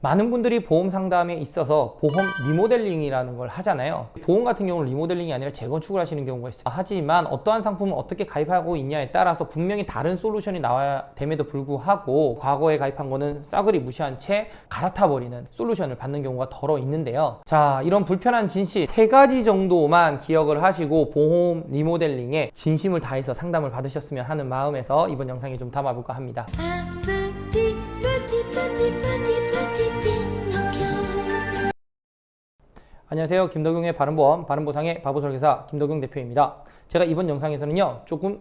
많은 분들이 보험 상담에 있어서 보험 리모델링이라는 걸 하잖아요. 보험 같은 경우는 리모델링이 아니라 재건축을 하시는 경우가 있어요. 하지만 어떠한 상품을 어떻게 가입하고 있냐에 따라서 분명히 다른 솔루션이 나와야 됨에도 불구하고 과거에 가입한 거는 싸그리 무시한 채 갈아타 버리는 솔루션을 받는 경우가 덜어 있는데요. 자, 이런 불편한 진실 3가지 정도만 기억을 하시고 보험 리모델링에 진심을 다해서 상담을 받으셨으면 하는 마음에서 이번 영상에 좀 담아볼까 합니다. 안녕하세요. 김덕용의 바른보험, 바른보상의 바보설계사 김덕용 대표입니다. 제가 이번 영상에서는요, 조금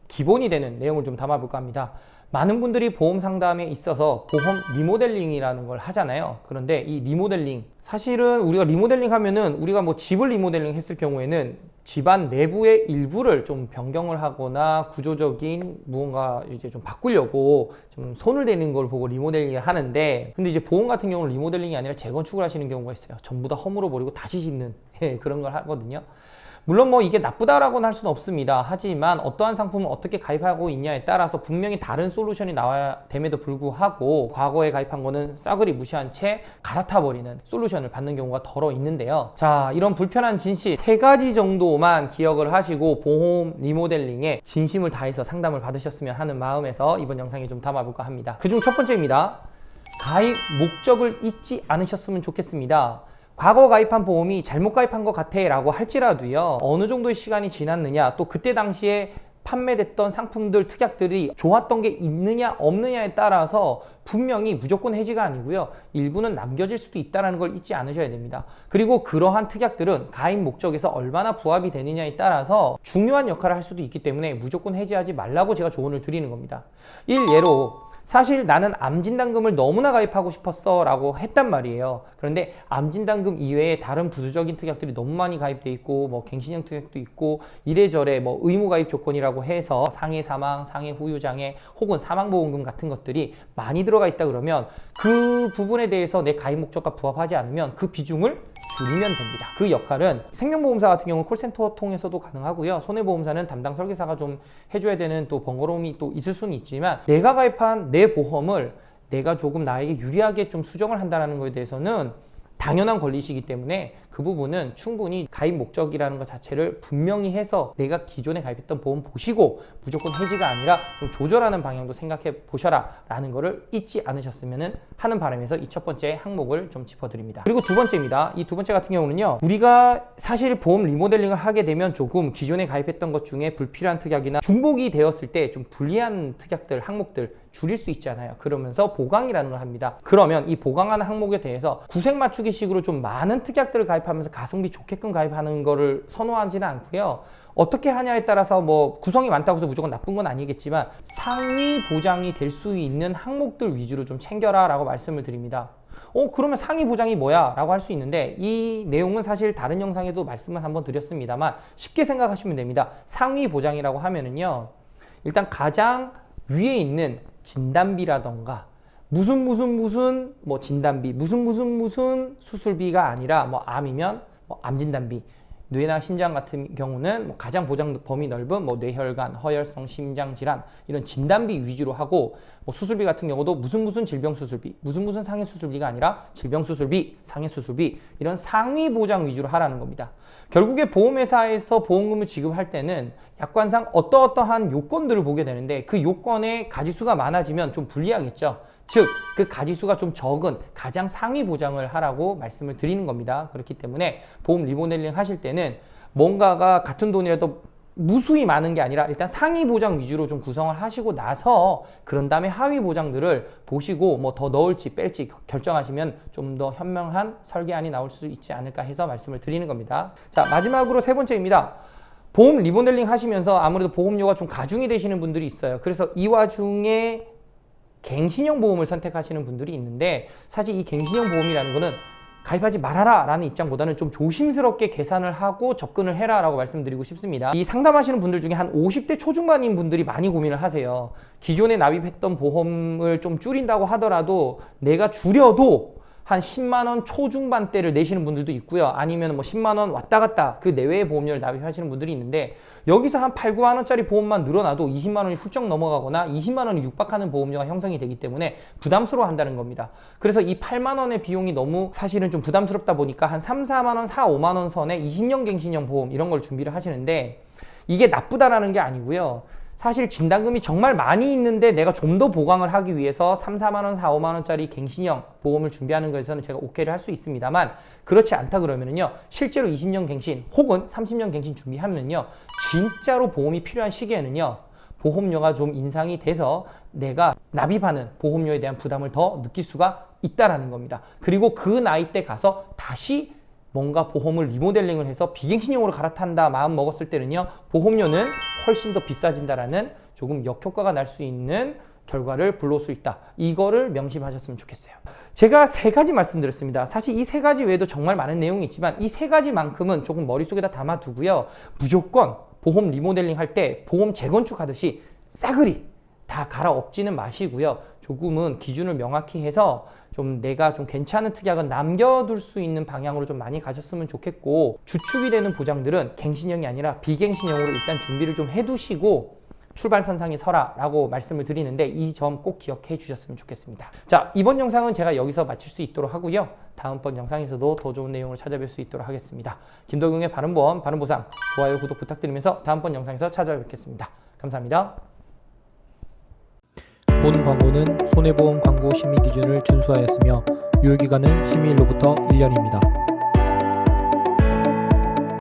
기본이 되는 내용을 좀 담아볼까 합니다. 많은 분들이 보험 상담에 있어서 보험 리모델링이라는 걸 하잖아요. 그런데 이 리모델링, 사실은 우리가 리모델링 하면은 우리가 뭐 집을 리모델링 했을 경우에는 집안 내부의 일부를 좀 변경을 하거나 구조적인 무언가 이제 좀 바꾸려고 좀 손을 대는 걸 보고 리모델링을 하는데, 근데 이제 보험 같은 경우는 리모델링이 아니라 재건축을 하시는 경우가 있어요. 전부 다 허물어 버리고 다시 짓는 그런 걸 하거든요. 물론 뭐 이게 나쁘다라고는 할 수는 없습니다. 하지만 어떠한 상품을 어떻게 가입하고 있냐에 따라서 분명히 다른 솔루션이 나와야 됨에도 불구하고 과거에 가입한 거는 싸그리 무시한 채 갈아타 버리는 솔루션을 받는 경우가 덜어 있는데요. 자, 이런 불편한 진실 3가지 정도만 기억을 하시고 보험 리모델링에 진심을 다해서 상담을 받으셨으면 하는 마음에서 이번 영상에 좀 담아볼까 합니다. 그중 첫 번째입니다. 가입 목적을 잊지 않으셨으면 좋겠습니다. 과거 가입한 보험이 잘못 가입한 것 같아 라고 할지라도요, 어느 정도의 시간이 지났느냐, 또 그때 당시에 판매됐던 상품들, 특약들이 좋았던 게 있느냐 없느냐에 따라서 분명히 무조건 해지가 아니고요, 일부는 남겨질 수도 있다는 걸 잊지 않으셔야 됩니다. 그리고 그러한 특약들은 가입 목적에서 얼마나 부합이 되느냐에 따라서 중요한 역할을 할 수도 있기 때문에 무조건 해지하지 말라고 제가 조언을 드리는 겁니다. 일례로 사실 나는 암진단금을 너무나 가입하고 싶었어 라고 했단 말이에요. 그런데 암진단금 이외에 다른 부수적인 특약들이 너무 많이 가입돼 있고, 뭐 갱신형 특약도 있고, 이래저래 뭐 의무가입 조건이라고 해서 상해 사망, 상해 후유장애 혹은 사망보험금 같은 것들이 많이 들어가 있다 그러면 그 부분에 대해서 내 가입 목적과 부합하지 않으면 그 비중을 줄이면 됩니다. 그 역할은 생명보험사 같은 경우는 콜센터 통해서도 가능하고요, 손해보험사는 담당 설계사가 좀 해줘야 되는 또 번거로움이 또 있을 수는 있지만, 내가 가입한 내 보험을 내가 조금 나에게 유리하게 좀 수정을 한다는 것에 대해서는 당연한 권리시기 때문에 그 부분은 충분히 가입 목적이라는 것 자체를 분명히 해서 내가 기존에 가입했던 보험 보시고 무조건 해지가 아니라 좀 조절하는 방향도 생각해 보셔라 라는 거를 잊지 않으셨으면 하는 바람에서 이 첫 번째 항목을 좀 짚어드립니다. 그리고 두 번째입니다. 이 두 번째 같은 경우는요, 우리가 사실 보험 리모델링을 하게 되면 조금 기존에 가입했던 것 중에 불필요한 특약이나 중복이 되었을 때 좀 불리한 특약들, 항목들 줄일 수 있잖아요. 그러면서 보강이라는 걸 합니다. 그러면 이 보강하는 항목에 대해서 구색 맞추기 식으로 좀 많은 특약들을 가입하면서 가성비 좋게끔 가입하는 거를 선호하지는 않고요. 어떻게 하냐에 따라서 뭐 구성이 많다고 해서 무조건 나쁜 건 아니겠지만 상위 보장이 될 수 있는 항목들 위주로 좀 챙겨라 라고 말씀을 드립니다. 그러면 상위 보장이 뭐야? 라고 할 수 있는데, 이 내용은 사실 다른 영상에도 말씀을 한번 드렸습니다만 쉽게 생각하시면 됩니다. 상위 보장이라고 하면은요, 일단 가장 위에 있는 진단비라던가 무슨 뭐 진단비, 무슨 수술비가 아니라 뭐 암이면 뭐 암진단비, 뇌나 심장 같은 경우는 뭐 가장 보장 범위 넓은 뭐 뇌혈관, 허혈성 심장 질환 이런 진단비 위주로 하고, 뭐 수술비 같은 경우도 무슨 질병 수술비, 무슨 상해 수술비가 아니라 질병 수술비, 상해 수술비 이런 상위 보장 위주로 하라는 겁니다. 결국에 보험회사에서 보험금을 지급할 때는 약관상 어떠한 요건들을 보게 되는데, 그 요건의 가지수가 많아지면 좀 불리하겠죠. 즉, 그 가지수가 좀 적은 가장 상위 보장을 하라고 말씀을 드리는 겁니다. 그렇기 때문에 보험 리모델링 하실 때는 뭔가가 같은 돈이라도 무수히 많은 게 아니라 일단 상위 보장 위주로 좀 구성을 하시고 나서 그런 다음에 하위 보장들을 보시고 뭐 더 넣을지 뺄지 결정하시면 좀 더 현명한 설계안이 나올 수 있지 않을까 해서 말씀을 드리는 겁니다. 자, 마지막으로 세 번째입니다. 보험 리모델링 하시면서 아무래도 보험료가 좀 가중이 되시는 분들이 있어요. 그래서 이 와중에 갱신형 보험을 선택하시는 분들이 있는데, 사실 이 갱신형 보험이라는 거는 가입하지 말아라 라는 입장보다는 좀 조심스럽게 계산을 하고 접근을 해라 라고 말씀드리고 싶습니다. 이 상담하시는 분들 중에 한 50대 초중반인 분들이 많이 고민을 하세요. 기존에 납입했던 보험을 좀 줄인다고 하더라도 내가 줄여도 한 10만 원 초중반대를 내시는 분들도 있고요. 아니면 뭐 10만 원 왔다 갔다 그 내외의 보험료를 납입하시는 분들이 있는데, 여기서 한 8, 9만 원짜리 보험만 늘어나도 20만 원이 훌쩍 넘어가거나 20만 원이 육박하는 보험료가 형성이 되기 때문에 부담스러워 한다는 겁니다. 그래서 이 8만 원의 비용이 너무 사실은 좀 부담스럽다 보니까 한 3, 4만 원, 4, 5만 원 선에 20년 갱신형 보험 이런 걸 준비를 하시는데, 이게 나쁘다라는 게 아니고요. 사실 진단금이 정말 많이 있는데 내가 좀 더 보강을 하기 위해서 3, 4만 원, 4, 5만 원짜리 갱신형 보험을 준비하는 것에서는 제가 오케이를 할 수 있습니다만, 그렇지 않다 그러면은요, 실제로 20년 갱신 혹은 30년 갱신 준비하면은요, 진짜로 보험이 필요한 시기에는요, 보험료가 좀 인상이 돼서 내가 납입하는 보험료에 대한 부담을 더 느낄 수가 있다라는 겁니다. 그리고 그 나이 때 가서 다시 뭔가 보험을 리모델링을 해서 비갱신형으로 갈아탄다 마음 먹었을 때는요, 보험료는 훨씬 더 비싸진다라는 조금 역효과가 날 수 있는 결과를 불러올 수 있다. 이거를 명심하셨으면 좋겠어요. 제가 3가지 말씀드렸습니다. 사실 이 3가지 외에도 정말 많은 내용이 있지만 이 3가지만큼은 조금 머릿속에다 담아두고요. 무조건 보험 리모델링 할 때 보험 재건축하듯이 싸그리 다 갈아엎지는 마시고요. 조금은 기준을 명확히 해서 좀 내가 좀 괜찮은 특약은 남겨둘 수 있는 방향으로 좀 많이 가셨으면 좋겠고, 주축이 되는 보장들은 갱신형이 아니라 비갱신형으로 일단 준비를 좀 해두시고 출발선상에 서라라고 말씀을 드리는데, 이 점 꼭 기억해 주셨으면 좋겠습니다. 자, 이번 영상은 제가 여기서 마칠 수 있도록 하고요. 다음번 영상에서도 더 좋은 내용을 찾아뵐 수 있도록 하겠습니다. 김덕용의 바른보험, 바른보상, 좋아요, 구독 부탁드리면서 다음번 영상에서 찾아뵙겠습니다. 감사합니다. 본 광고는 손해보험 광고 심의 기준을 준수하였으며 유효기간은 심의일로부터 1년입니다.